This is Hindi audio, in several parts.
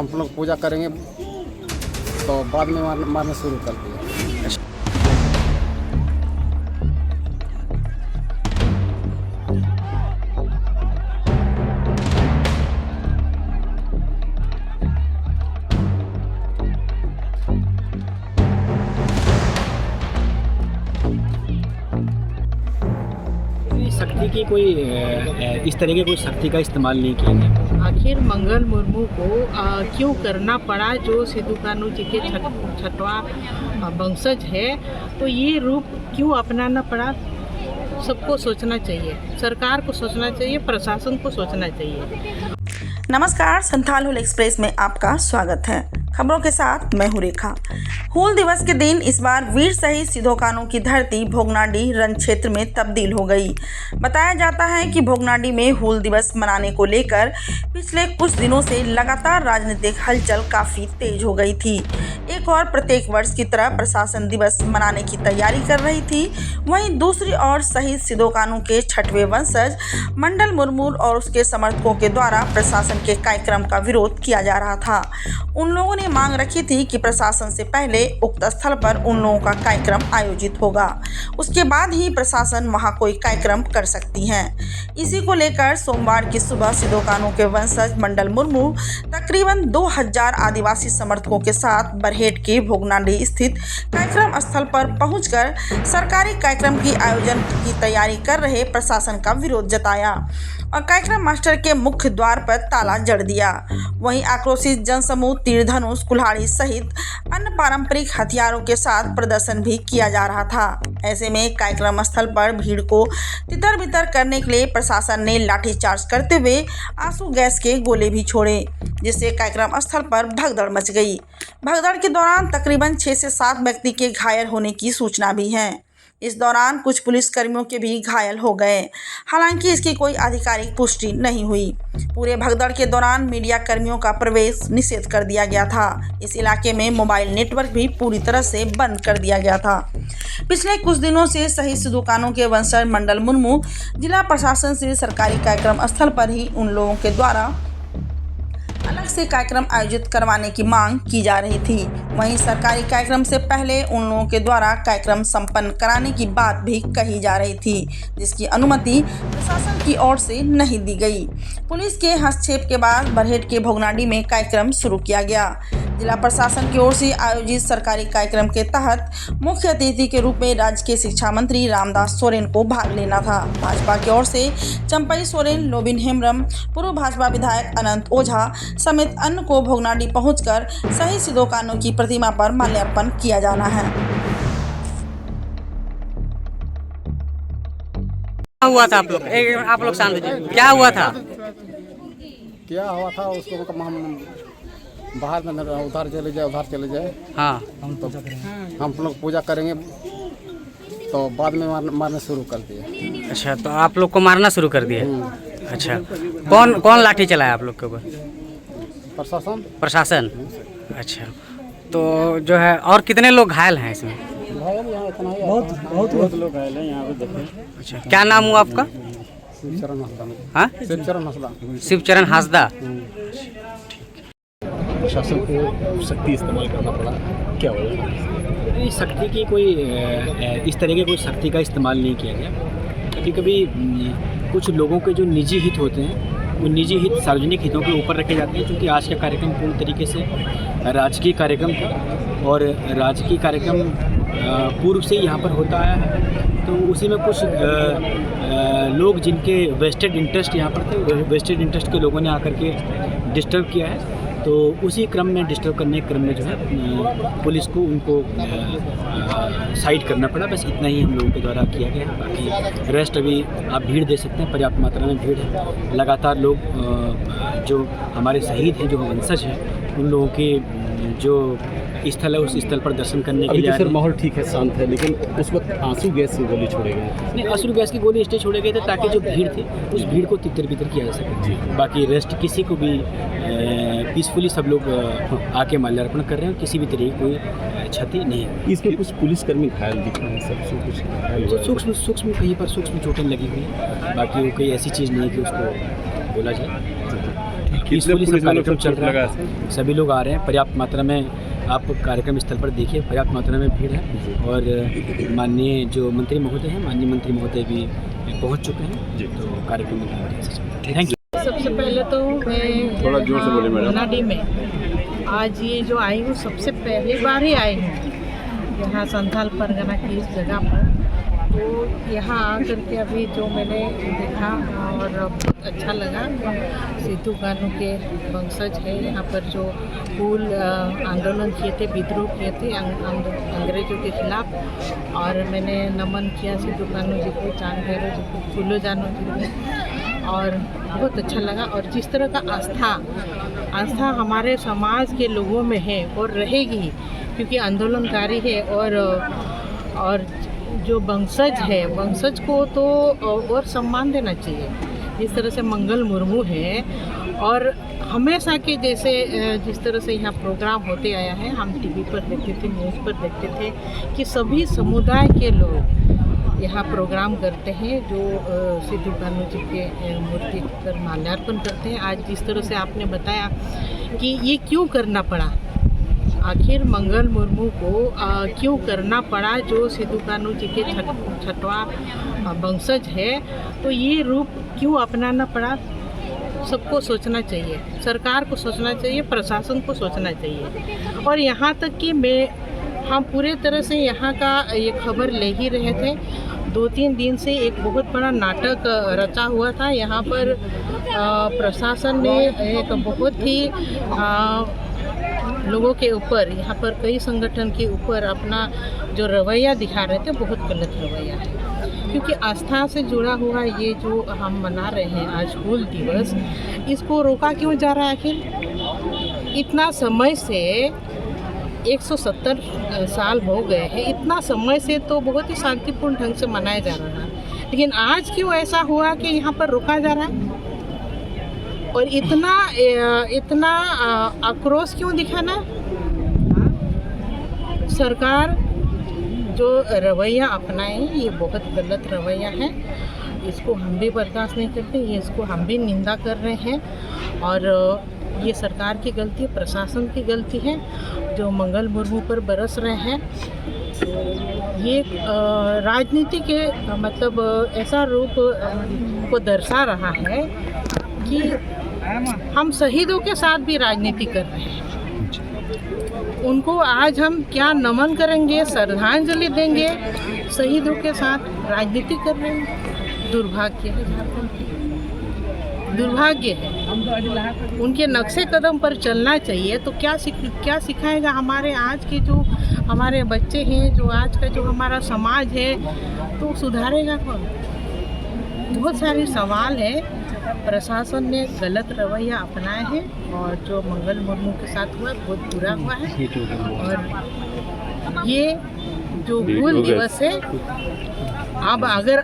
हम लोग पूजा करेंगे तो बाद में मारना शुरू कर दिए। शक्ति की कोई इस तरह की कोई शक्ति का इस्तेमाल नहीं किया गया। आखिर मंगल मुर्मू को क्यों करना पड़ा, जो सिद्धू कान्हू जी के छठवां वंशज है, तो ये रूप क्यों अपनाना पड़ा? सबको सोचना चाहिए, सरकार को सोचना चाहिए, प्रशासन को सोचना चाहिए। नमस्कार, संथाल एक्सप्रेस में आपका स्वागत है। खबरों के साथ मैं हूं रेखा। हूल दिवस के दिन इस बार वीर शहीद सिद्धू कान्हू की धरती भोगनाडीह रण क्षेत्र में तब्दील हो गई। बताया जाता है कि भोगनाडीह में हूल दिवस मनाने को लेकर पिछले कुछ दिनों से लगातार राजनीतिक हलचल काफी तेज हो गई थी। एक और प्रत्येक वर्ष की तरह प्रशासन दिवस मनाने की तैयारी कर रही थी, वहीं दूसरी ओर शहीद सिद्धू कान्हू के छठवें वंशज मंडल मुर्मू और उसके समर्थकों के द्वारा प्रशासन के कार्यक्रम का विरोध किया जा रहा था। उन लोगों ने मांग रखी थी कि प्रशासन से पहले उक्त स्थल पर उन लोगों का कार्यक्रम आयोजित होगा, उसके बाद ही प्रशासन वहां कोई कार्यक्रम कर सकती है। इसी को लेकर सोमवार की सुबह सिद्धू कान्हू के वंशज मंडल मुर्मू तकरीबन 2000 आदिवासी समर्थकों के साथ बरहेट के भोगनाडीह स्थित कार्यक्रम स्थल पर पहुंचकर सरकारी कार्यक्रम की आयोजन की तैयारी कर रहे प्रशासन का विरोध जताया और कार्यक्रम मास्टर के मुख्य द्वार पर ताला जड़ दिया। वहीं आक्रोशित जनसमूह तीर धनुष, कुल्हाड़ी सहित अन्य पारंपरिक हथियारों के साथ प्रदर्शन भी किया जा रहा था। ऐसे में कार्यक्रम स्थल पर भीड़ को तितर बितर करने के लिए प्रशासन ने लाठीचार्ज करते हुए आंसू गैस के गोले भी छोड़े, जिससे कार्यक्रम स्थल पर भगदड़ मच गई। भगदड़ के दौरान तकरीबन 6 से 7 व्यक्ति के घायल होने की सूचना भी है। इस दौरान कुछ पुलिसकर्मियों के भी घायल हो गए, हालांकि इसकी कोई आधिकारिक पुष्टि नहीं हुई। पूरे भगदड़ के दौरान मीडिया कर्मियों का प्रवेश निषेध कर दिया गया था। इस इलाके में मोबाइल नेटवर्क भी पूरी तरह से बंद कर दिया गया था। पिछले कुछ दिनों से शहीद सिद्धू कान्हू के वंशज मंडल मुर्मू जिला प्रशासन से सरकारी कार्यक्रम स्थल पर ही उन लोगों के द्वारा अलग से कार्यक्रम आयोजित करवाने की मांग की जा रही थी। वहीं सरकारी कार्यक्रम से पहले उन लोगों के द्वारा कार्यक्रम संपन्न कराने की बात भी कही जा रही थी, जिसकी अनुमति प्रशासन की ओर से नहीं दी गई। पुलिस के हस्तक्षेप के बाद बरहेट के भोगनाडीह में कार्यक्रम शुरू किया गया। जिला प्रशासन की ओर से आयोजित सरकारी कार्यक्रम के तहत मुख्य अतिथि के रूप में राज्य के शिक्षा मंत्री रामदास सोरेन को भाग लेना था। भाजपा की ओर से चंपई सोरेन, लोबिन हेम्ब्रम, पूर्व भाजपा विधायक अनंत ओझा समेत अन्य को भोगनाडीह पहुंचकर शहीद सिद्धू कान्हू की प्रतिमा पर माल्यार्पण किया जाना है। क्या हुआ था आप लोग शांत जी, क्या हुआ था? क्या हुआ था उसको हम बाहर में उधर चले जाए। हाँ, हम लोग पूजा करेंगे तो बाद में मारना शुरू कर दिए। अच्छा, तो आप लोग को मारना शुरू कर दिए? अच्छा, कौन लाठी चलाया आप लोग के ऊपर? प्रशासन। अच्छा, तो जो है और कितने लोग घायल हैं इसमें? बहुत लोग घायल हैं यहाँ पे देखिए। अच्छा, क्या नाम हुआ आपका? शिवचरण हंसदा। हाँ, शिवचरण हंसदा। प्रशासन को शक्ति इस्तेमाल करना पड़ा, क्या वजह? शक्ति की कोई इस तरह की कोई शक्ति का इस्तेमाल नहीं किया गया। कभी कभी कुछ लोगों के जो निजी हित होते हैं, वो निजी हित सार्वजनिक हितों के ऊपर रखे जाते हैं। क्योंकि आज का कार्यक्रम पूर्ण तरीके से राजकीय कार्यक्रम था और राजकीय कार्यक्रम पूर्व से यहाँ पर होता आया है, तो उसी में कुछ लोग जिनके वेस्टेड इंटरेस्ट यहाँ पर थे, वेस्टेड इंटरेस्ट के लोगों ने आकर के डिस्टर्ब किया है। तो उसी क्रम में डिस्टर्ब करने के क्रम में जो है पुलिस को उनको साइड करना पड़ा। बस इतना ही हम लोगों के द्वारा किया गया है। बाकी रेस्ट अभी आप भीड़ दे सकते हैं, पर्याप्त मात्रा में भीड़ है। लगातार लोग जो हमारे शहीद हैं, जो वंशज हैं, उन लोगों के जो स्थल है उस स्थल पर दर्शन करने के लिए। सर माहौल ठीक है, शांत है, लेकिन उस वक्त आंसू गैस से गोली छोड़े गए? नहीं, आंसू गैस की गोली इसलिए छोड़े गए थे ताकि जो भीड़ थी उस भीड़ को तितर बितर किया जा सके। बाकी रेस्ट किसी को भी पीसफुली सब लोग आके माल्यार्पण कर रहे हैं, किसी भी तरह की कोई क्षति नहीं है। इसमें कुछ पुलिसकर्मी घायल दिख रहे हैं, सब कुछ सूक्ष्म कहीं पर सूक्ष्म चोटें लगी हुई है। बाकी वो कोई ऐसी चीज़ नहीं है कि उसको बोला जाए। पीसफुली सब कार्यक्रम चल रहा है, सभी लोग आ रहे हैं। पर्याप्त मात्रा में आप कार्यक्रम स्थल पर देखिए, पर्याप्त मात्रा में भीड़ है और माननीय जो मंत्री महोदय हैं, माननीय मंत्री महोदय भी पहुंच चुके हैं, तो कार्यक्रम में थैंक यू। सबसे पहले तो मैं थोड़ा जोर से बोलिए मैडम। होनाडी में आज ये जो आई हूँ, सबसे पहली बार ही आई हूँ यहाँ संथाल परगना की इस जगह पर। तो यहाँ आकर के अभी जो मैंने देखा और बहुत अच्छा लगा। सिद्धू कान्हू के वंशज है यहाँ पर, जो हुल आंदोलन किए थे, विद्रोह किए थे अंग्रेजों के खिलाफ, और मैंने नमन किया सिद्धू कान्हू जी को, चांद भैरव जी को, फूलो जानू जी को, और बहुत अच्छा लगा। और जिस तरह का आस्था हमारे समाज के लोगों में है और रहेगी, क्योंकि आंदोलनकारी है, और जो वंशज है, वंशज को तो और सम्मान देना चाहिए। जिस तरह से मंगल मुर्मू है, और हमेशा के जैसे जिस तरह से यहाँ प्रोग्राम होते आया है, हम टीवी पर देखते थे, न्यूज़ पर देखते थे कि सभी समुदाय के लोग यहाँ प्रोग्राम करते हैं, जो सिद्धू कान्हू जी के मूर्ति पर माल्यार्पण करते हैं। आज जिस तरह से आपने बताया कि ये क्यों करना पड़ा, आखिर मंगल मुर्मू को क्यों करना पड़ा, जो सिद्धू कान्हू जी के छठवां वंशज है, तो ये रूप क्यों अपनाना पड़ा, सबको सोचना चाहिए, सरकार को सोचना चाहिए, प्रशासन को सोचना चाहिए। और यहाँ तक कि हम पूरे तरह से यहाँ का ये खबर ले ही रहे थे। 2-3 दिन से एक बहुत बड़ा नाटक रचा हुआ था यहाँ पर। प्रशासन ने एक बहुत ही लोगों के ऊपर, यहाँ पर कई संगठन के ऊपर अपना जो रवैया दिखा रहे थे, बहुत गलत रवैया है। क्योंकि आस्था से जुड़ा हुआ ये जो हम मना रहे हैं आज हूल दिवस, इसको रोका क्यों जा रहा है आखिर? इतना समय से 170 साल हो गए हैं, इतना समय से तो बहुत ही शांतिपूर्ण ढंग से मनाया जा रहा है, लेकिन आज क्यों ऐसा हुआ कि यहाँ पर रोका जा रहा है? और इतना आक्रोश क्यों दिखाना? सरकार जो रवैया अपनाए, ये बहुत गलत रवैया है। इसको हम भी बर्दाश्त नहीं करते, इसको हम भी निंदा कर रहे हैं। और ये सरकार की गलती है, प्रशासन की गलती है, जो मंगल मुर्मू पर बरस रहे हैं। ये राजनीति के मतलब ऐसा रूप को दर्शा रहा है कि हम शहीदों के साथ भी राजनीति कर रहे हैं। उनको आज हम क्या नमन करेंगे, श्रद्धांजलि देंगे, शहीदों के साथ राजनीति कर रहे हैं। दुर्भाग्य है झारखंड की, दुर्भाग्य है। उनके नक्शे कदम पर चलना चाहिए। तो क्या सिखाएगा हमारे आज के जो हमारे बच्चे हैं, जो आज का जो हमारा समाज है, तो सुधारेगा कौन? बहुत सारे सवाल है। प्रशासन ने गलत रवैया अपनाए हैं, और जो मंगल मुर्मू के साथ हुआ बहुत बुरा हुआ है। और ये जो हूल दिवस है, अब अगर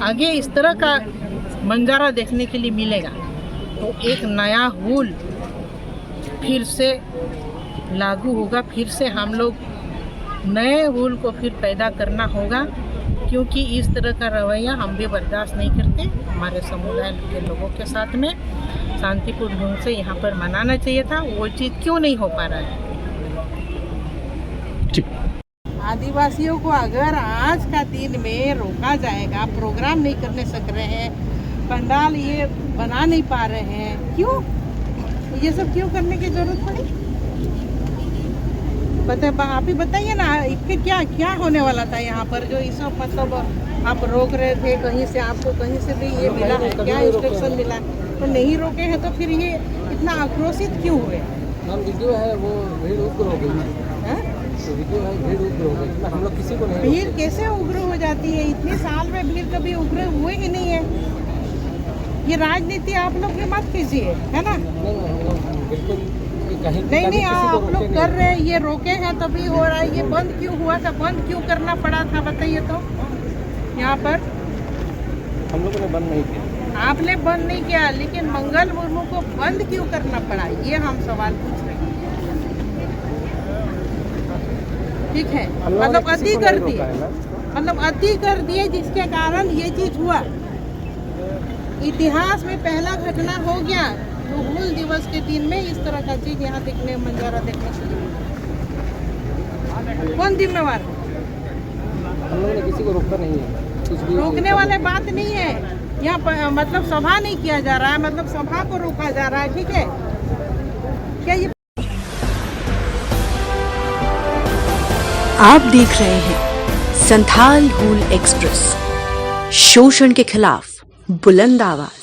आगे इस तरह का मंजारा देखने के लिए मिलेगा, तो एक नया हूल फिर से लागू होगा, फिर से हम लोग नए हूल को फिर पैदा करना होगा। क्योंकि इस तरह का रवैया हम भी बर्दाश्त नहीं करते। हमारे समुदाय के लोगों के साथ में शांतिपूर्ण ढंग से यहाँ पर मनाना चाहिए था, वो चीज़ क्यों नहीं हो पा रहा है? आदिवासियों को अगर आज का दिन में रोका जाएगा, प्रोग्राम नहीं करने सक रहे हैं, पंडाल ये बना नहीं पा रहे हैं, क्यों? ये सब क्यों करने की जरूरत पड़ी? आप ही बताइए ना, फिर क्या होने वाला था यहाँ पर? जो इस मतलब आप रोक रहे थे, कहीं से आपको कहीं से भी ये मिला है क्या, इंस्ट्रक्शन मिला? तो नहीं रोके हैं, तो फिर ये इतना आक्रोशित क्यों हुए? वीडियो है वो भीड़ उग्र हो गई है, तो वीडियो है भीड़ उग्र हो गई। हम लोग किसी को नहीं, भीड़ कैसे उग्र हो जाती है? इतने साल में भीड़ कभी उग्र हुए ही नहीं है। ये राजनीति आप लोग भी मत कीजिए, है ना? बिल्कुल नहीं, आप लोग कर रहे हैं, ये रोके हैं तभी हो रहा है। ये बंद क्यों हुआ था? बंद क्यों करना पड़ा था, बताइए तो। यहाँ पर हम लोगों ने बंद नहीं किया। आपने बंद नहीं किया, लेकिन मंगल मुर्मू को बंद क्यों करना पड़ा, ये हम सवाल पूछ रहे हैं। ठीक है, मतलब अति कर दिए, मतलब अति कर दिए, जिसके कारण ये चीज हुआ। इतिहास में पहला घटना हो गया तो हूल दिवस के दिन में इस तरह का चीज यहाँ देखने मंजरा देखने के लिए। कौन जिम्मेवार? हम लोगों ने किसी को रोका नहीं है, कुछ भी रोकने वाले बात नहीं है यहाँ पर, मतलब सभा नहीं किया जा रहा है, मतलब सभा को रोका जा रहा है, ठीक है क्या ये? आप देख रहे हैं संथाल हूल एक्सप्रेस, शोषण के खिलाफ बुलंद आवाज।